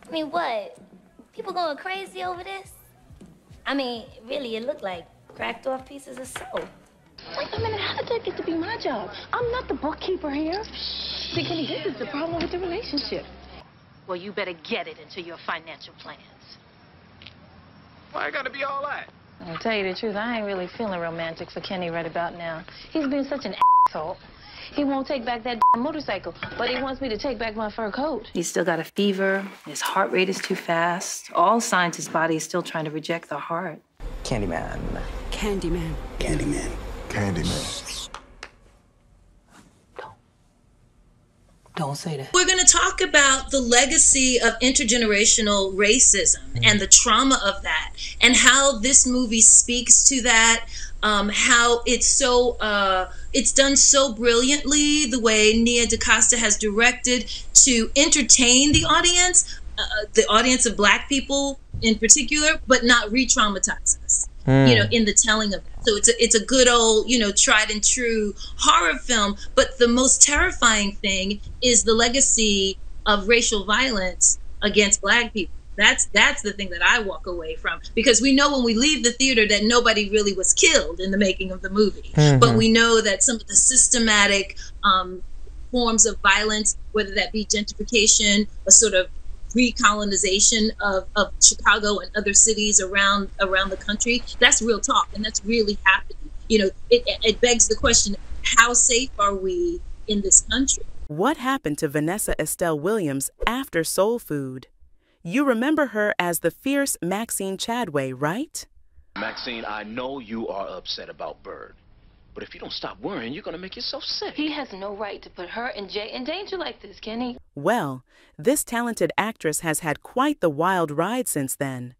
I mean, what? People going crazy over this? I mean, really, it looked like cracked off pieces of soap. Wait a minute, how did that get to be my job? I'm not the bookkeeper here. See, Kenny, this is the problem with the relationship. Well, you better get it into your financial plans. Why I gotta be all that? I'll tell you the truth, I ain't really feeling romantic for Kenny right about now. He's been such an asshole. He won't take back that motorcycle, but he wants me to take back my fur coat. He's still got a fever. His heart rate is too fast. All signs his body is still trying to reject the heart. Candyman. Candyman. Candyman. Candyman. Don't say that. We're going to talk about the legacy of intergenerational racism and the trauma of that, and how this movie speaks to that, how it's done so brilliantly, the way Nia DaCosta has directed to entertain the audience of Black people in particular, but not re-traumatize us, in the telling of that. So it's a good old, tried and true horror film. But the most terrifying thing is the legacy of racial violence against Black people. That's the thing that I walk away from, because we know when we leave the theater that nobody really was killed in the making of the movie. But we know that some of the systematic forms of violence, whether that be gentrification, a sort of recolonization of Chicago and other cities around the country, that's real talk, and that's really happening. It begs the question, how safe are we in this country? What happened to Vanessa Estelle Williams after Soul Food? You remember her as the fierce Maxine Chadway, right? Maxine, I know you are upset about Bird, but if you don't stop worrying, you're gonna make yourself sick. He has no right to put her in danger like this, Kenny. Well, this talented actress has had quite the wild ride since then.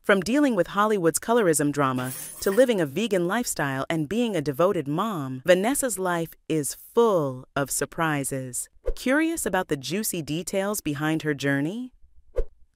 From dealing with Hollywood's colorism drama to living a vegan lifestyle and being a devoted mom, Vanessa's life is full of surprises. Curious about the juicy details behind her journey?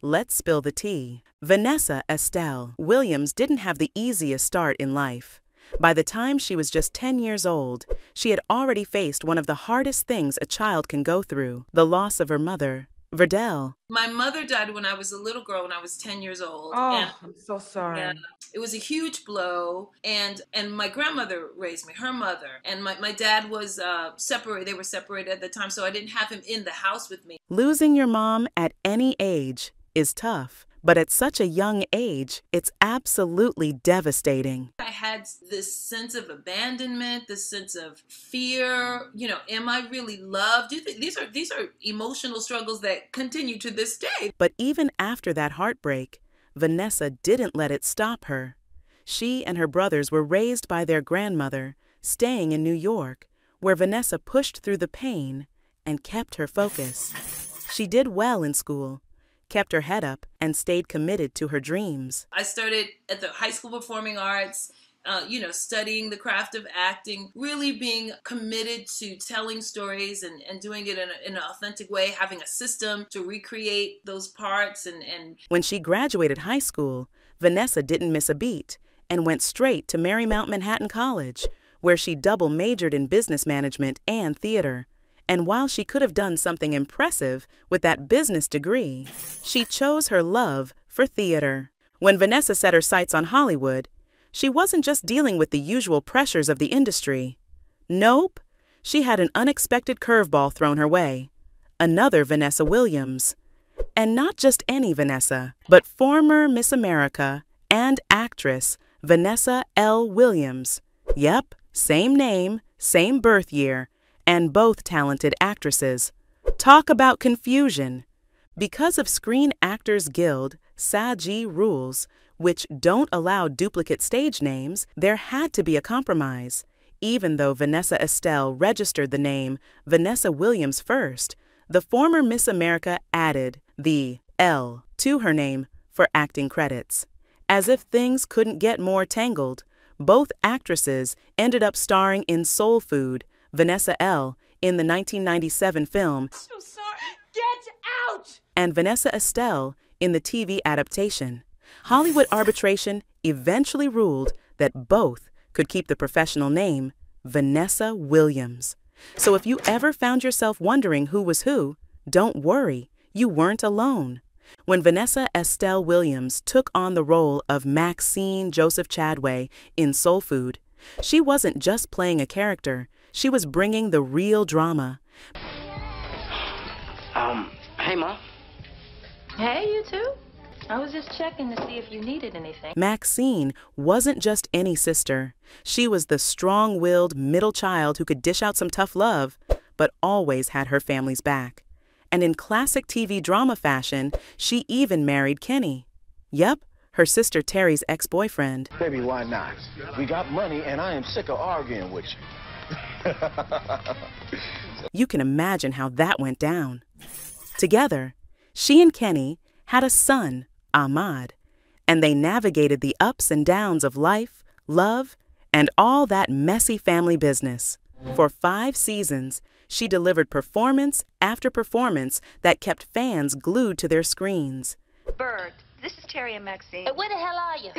Let's spill the tea. Vanessa Estelle Williams didn't have the easiest start in life. By the time she was just 10 years old, she had already faced one of the hardest things a child can go through, the loss of her mother, Verdell. My mother died when I was a little girl, when I was 10 years old. Oh, I'm so sorry. And it was a huge blow. And my grandmother raised me, her mother. And my dad was separated. They were separated at the time, so I didn't have him in the house with me. Losing your mom at any age is tough, but at such a young age, it's absolutely devastating. I had this sense of abandonment, this sense of fear. Am I really loved? These are emotional struggles that continue to this day. But even after that heartbreak, Vanessa didn't let it stop her. She and her brothers were raised by their grandmother, staying in New York, where Vanessa pushed through the pain and kept her focus. She did well in school, kept her head up, and stayed committed to her dreams. I started at the High School Performing Arts, studying the craft of acting, really being committed to telling stories and doing it in an authentic way, having a system to recreate those parts. And when she graduated high school, Vanessa didn't miss a beat and went straight to Marymount Manhattan College, where she double majored in business management and theater. And while she could have done something impressive with that business degree, she chose her love for theater. When Vanessa set her sights on Hollywood, she wasn't just dealing with the usual pressures of the industry. Nope, she had an unexpected curveball thrown her way. Another Vanessa Williams. And not just any Vanessa, but former Miss America and actress Vanessa L. Williams. Yep, same name, same birth year, and both talented actresses. Talk about confusion. Because of Screen Actors Guild SAG rules, which don't allow duplicate stage names, there had to be a compromise. Even though Vanessa Estelle registered the name Vanessa Williams first, the former Miss America added the L to her name for acting credits. As if things couldn't get more tangled, both actresses ended up starring in Soul Food, Vanessa L. in the 1997 film, So sorry. Get out! and Vanessa Estelle in the TV adaptation. Hollywood arbitration eventually ruled that both could keep the professional name Vanessa Williams. So if you ever found yourself wondering who was who, don't worry, you weren't alone. When Vanessa Estelle Williams took on the role of Maxine Joseph Chadway in Soul Food, she wasn't just playing a character, she was bringing the real drama. Hey, Mom. Hey, you too. I was just checking to see if you needed anything. Maxine wasn't just any sister. She was the strong-willed middle child who could dish out some tough love, but always had her family's back. And in classic TV drama fashion, she even married Kenny. Yep, her sister Terry's ex-boyfriend. Baby, why not? We got money, and I am sick of arguing with you. You can imagine how that went down. Together, she and Kenny had a son, Ahmad, and they navigated the ups and downs of life, love, and all that messy family business. For 5 seasons, she delivered performance after performance that kept fans glued to their screens. Bird, this is Terry and Maxine. Where the hell are you?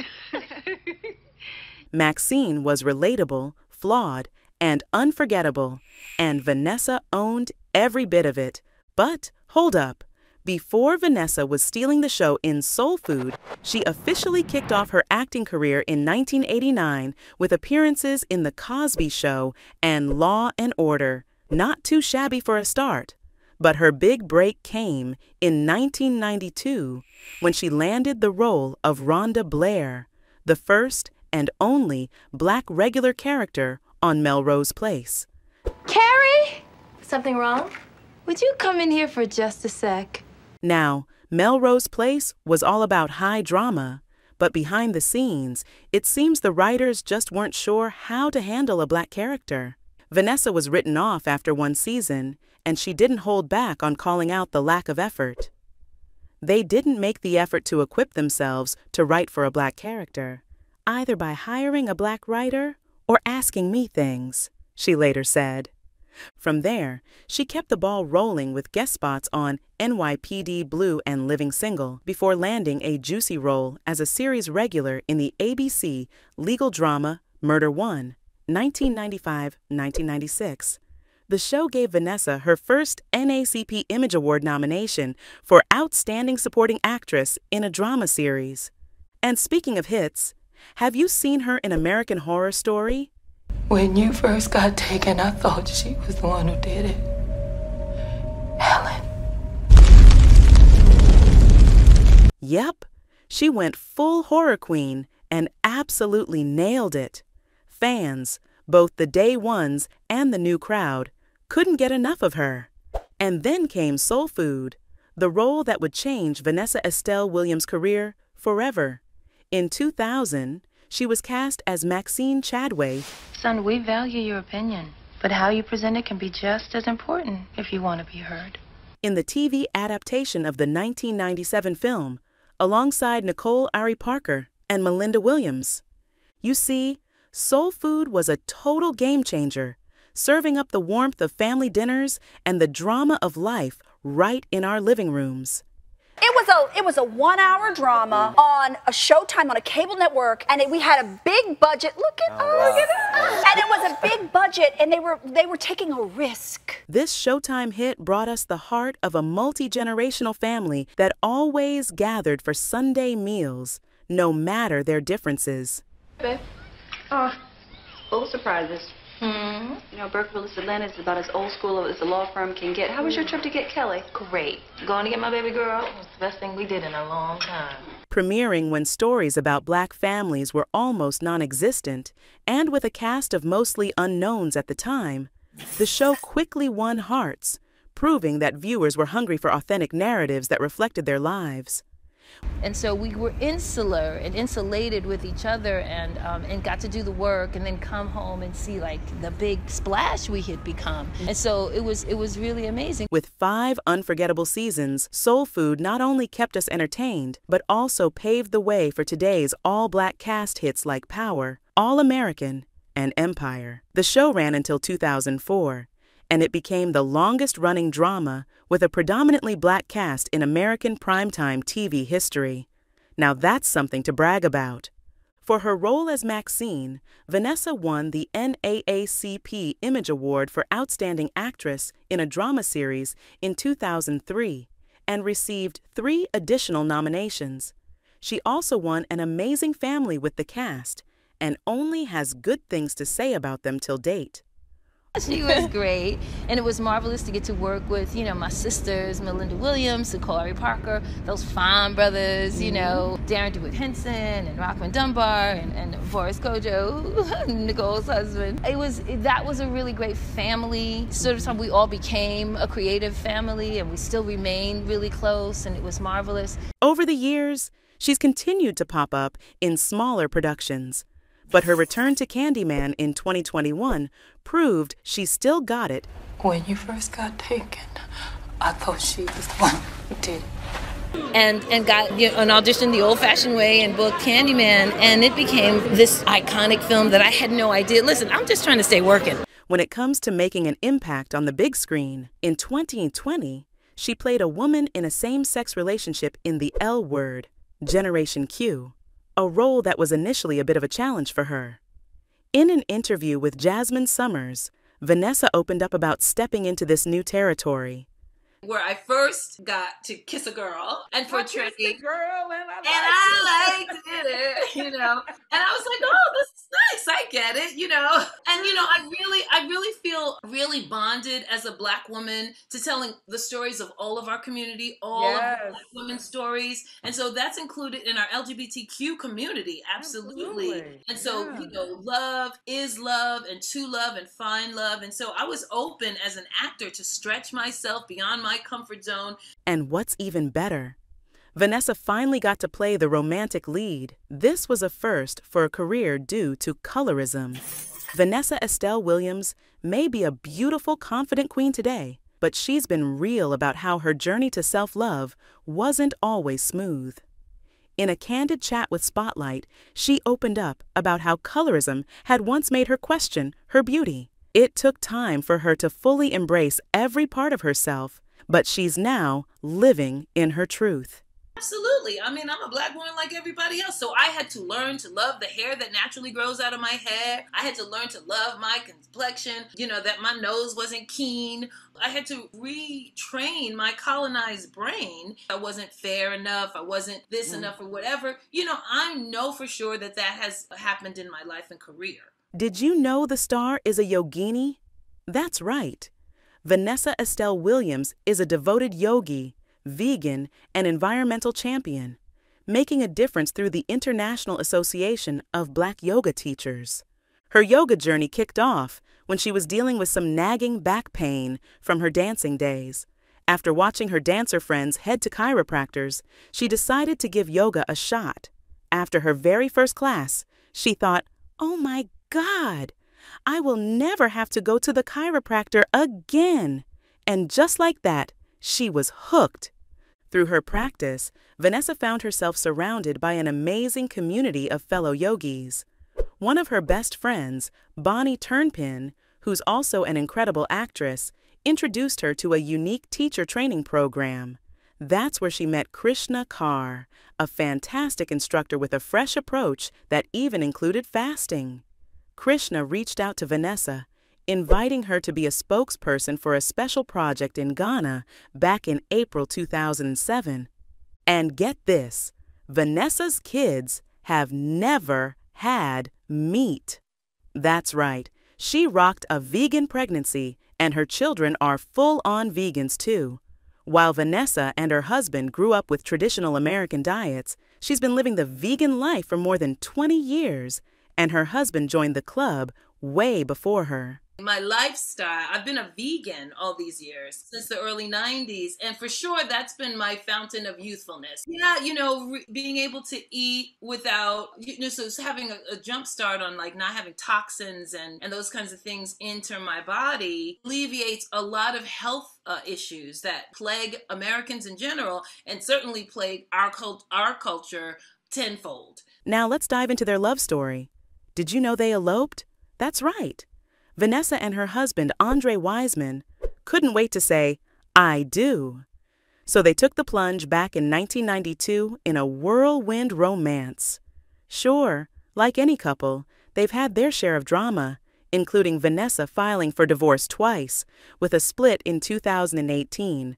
Maxine was relatable, flawed, and unforgettable, and Vanessa owned every bit of it. But hold up. Before Vanessa was stealing the show in Soul Food, she officially kicked off her acting career in 1989 with appearances in The Cosby Show and Law and Order. Not too shabby for a start. But her big break came in 1992 when she landed the role of Rhonda Blair, the first and only black regular character on Melrose Place. Carrie? Something wrong? Would you come in here for just a sec? Now, Melrose Place was all about high drama, but behind the scenes, it seems the writers just weren't sure how to handle a black character. Vanessa was written off after 1 season, and she didn't hold back on calling out the lack of effort. They didn't make the effort to equip themselves to write for a black character, either by hiring a black writer or asking me things, she later said. From there, she kept the ball rolling with guest spots on NYPD Blue and Living Single before landing a juicy role as a series regular in the ABC legal drama Murder One, 1995-1996. The show gave Vanessa her first NAACP Image Award nomination for Outstanding Supporting Actress in a Drama Series. And speaking of hits, have you seen her in American Horror Story? When you first got taken, I thought she was the one who did it. Helen. Yep, she went full horror queen and absolutely nailed it. Fans, both the day ones and the new crowd, couldn't get enough of her. And then came Soul Food, the role that would change Vanessa Estelle Williams' career forever. In 2000, she was cast as Maxine Chadway. Son, we value your opinion, but how you present it can be just as important if you want to be heard. In the TV adaptation of the 1997 film, alongside Nicole Ari Parker and Melinda Williams. You see, Soul Food was a total game changer, serving up the warmth of family dinners and the drama of life right in our living rooms. It was a 1-hour drama on a Showtime on a cable network, and we had a big budget. Look at that! And it was a big budget, and they were taking a risk. This Showtime hit brought us the heart of a multi-generational family that always gathered for Sunday meals, no matter their differences. Babe. Oh, full of surprises. You know, Burke Willis Atlanta is about as old school as the law firm can get. How was your trip to get Kelly? Great. Going to get my baby girl? It was the best thing we did in a long time. Premiering when stories about black families were almost non-existent, and with a cast of mostly unknowns at the time, the show quickly won hearts, proving that viewers were hungry for authentic narratives that reflected their lives. And so we were insular and insulated with each other, and got to do the work and then come home and see like the big splash we had become. And so it was really amazing. With 5 unforgettable seasons, Soul Food not only kept us entertained, but also paved the way for today's all-black cast hits like Power, All American, and Empire. The show ran until 2004, and it became the longest-running drama with a predominantly black cast in American primetime TV history. Now that's something to brag about. For her role as Maxine, Vanessa won the NAACP Image Award for Outstanding Actress in a Drama Series in 2003 and received 3 additional nominations. She also won an amazing family with the cast and only has good things to say about them till date. She was great, and it was marvelous to get to work with, my sisters, Melinda Williams, Corey Parker, those fine brothers, Darren DeWitt Henson and Rockman Dunbar and Forrest Kojo, Nicole's husband. That was a really great family. Sort of time we all became a creative family, and we still remain really close, and it was marvelous. Over the years, she's continued to pop up in smaller productions. But her return to Candyman in 2021 proved she still got it. When you first got taken, I thought she was the one who did it. And got an audition the old-fashioned way and booked Candyman, and it became this iconic film that I had no idea. Listen, I'm just trying to stay working. When it comes to making an impact on the big screen, in 2020, she played a woman in a same-sex relationship in The L Word, Generation Q. A role that was initially a bit of a challenge for her. In an interview with Jasmine Summers, Vanessa opened up about stepping into this new territory. Where I first got to kiss a girl and portray a girl and I liked it, and I was like, oh, this is nice, I get it, and I really feel really bonded as a Black woman to telling the stories of all of our community, all of the Black women's stories, and so that's included in our LGBTQ community, absolutely. And so love is love, and to love and find love, and so I was open as an actor to stretch myself beyond my comfort zone. And what's even better, Vanessa finally got to play the romantic lead. This was a first for a career due to colorism. Vanessa Estelle Williams may be a beautiful, confident queen today, but she's been real about how her journey to self-love wasn't always smooth. In a candid chat with Spotlight, she opened up about how colorism had once made her question her beauty. It took time for her to fully embrace every part of herself, but she's now living in her truth. Absolutely. I mean, I'm a Black woman like everybody else, so I had to learn to love the hair that naturally grows out of my head. I had to learn to love my complexion, that my nose wasn't keen. I had to retrain my colonized brain. I wasn't fair enough. I wasn't this enough or whatever. I know for sure that has happened in my life and career. Did you know the star is a yogini? That's right. Vanessa Estelle Williams is a devoted yogi, vegan, and environmental champion, making a difference through the International Association of Black Yoga Teachers. Her yoga journey kicked off when she was dealing with some nagging back pain from her dancing days. After watching her dancer friends head to chiropractors, she decided to give yoga a shot. After her very first class, she thought, "Oh my God, I will never have to go to the chiropractor again." And just like that, she was hooked. Through her practice, Vanessa found herself surrounded by an amazing community of fellow yogis. One of her best friends, Bonnie Turnpin, who's also an incredible actress, introduced her to a unique teacher training program. That's where she met Krishna Kaur, a fantastic instructor with a fresh approach that even included fasting. Krishna reached out to Vanessa, inviting her to be a spokesperson for a special project in Ghana back in April 2007. And get this, Vanessa's kids have never had meat. That's right, she rocked a vegan pregnancy, and her children are full-on vegans too. While Vanessa and her husband grew up with traditional American diets, she's been living the vegan life for more than 20 years, and her husband joined the club way before her. My lifestyle, I've been a vegan all these years, since the early 90s, and for sure that's been my fountain of youthfulness. Yeah, being able to eat without, so it's having a jump start on like not having toxins and those kinds of things enter my body alleviates a lot of health issues that plague Americans in general, and certainly plague our culture tenfold. Now let's dive into their love story. Did you know they eloped? That's right. Vanessa and her husband, Andre Wiseman, couldn't wait to say, "I do." So they took the plunge back in 1992 in a whirlwind romance. Sure, like any couple, they've had their share of drama, including Vanessa filing for divorce twice, with a split in 2018.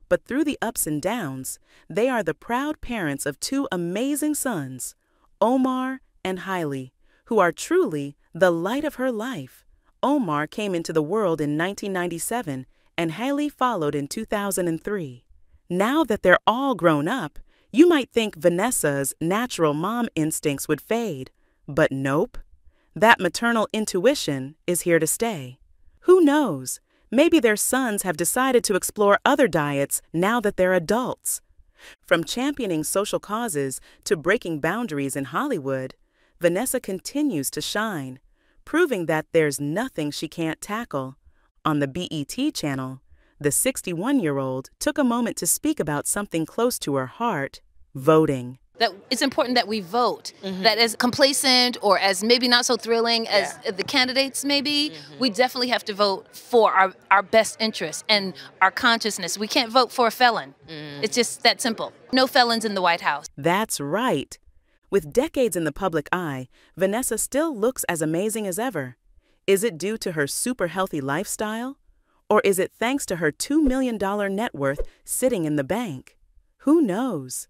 But through the ups and downs, they are the proud parents of two amazing sons, Omar and Hailey, who are truly the light of her life. Omar came into the world in 1997 and Hailey followed in 2003. Now that they're all grown up, you might think Vanessa's natural mom instincts would fade, but nope. That maternal intuition is here to stay. Who knows? Maybe their sons have decided to explore other diets now that they're adults. From championing social causes to breaking boundaries in Hollywood, Vanessa continues to shine, proving that there's nothing she can't tackle. On the BET channel, the 61-year-old took a moment to speak about something close to her heart, voting. That it's important that we vote. That as complacent or as maybe not so thrilling as the candidates may be, we definitely have to vote for our best interests and our consciousness. We can't vote for a felon. It's just that simple. No felons in the White House. That's right. With decades in the public eye, Vanessa still looks as amazing as ever. Is it due to her super healthy lifestyle? Or is it thanks to her $2 million net worth sitting in the bank? Who knows?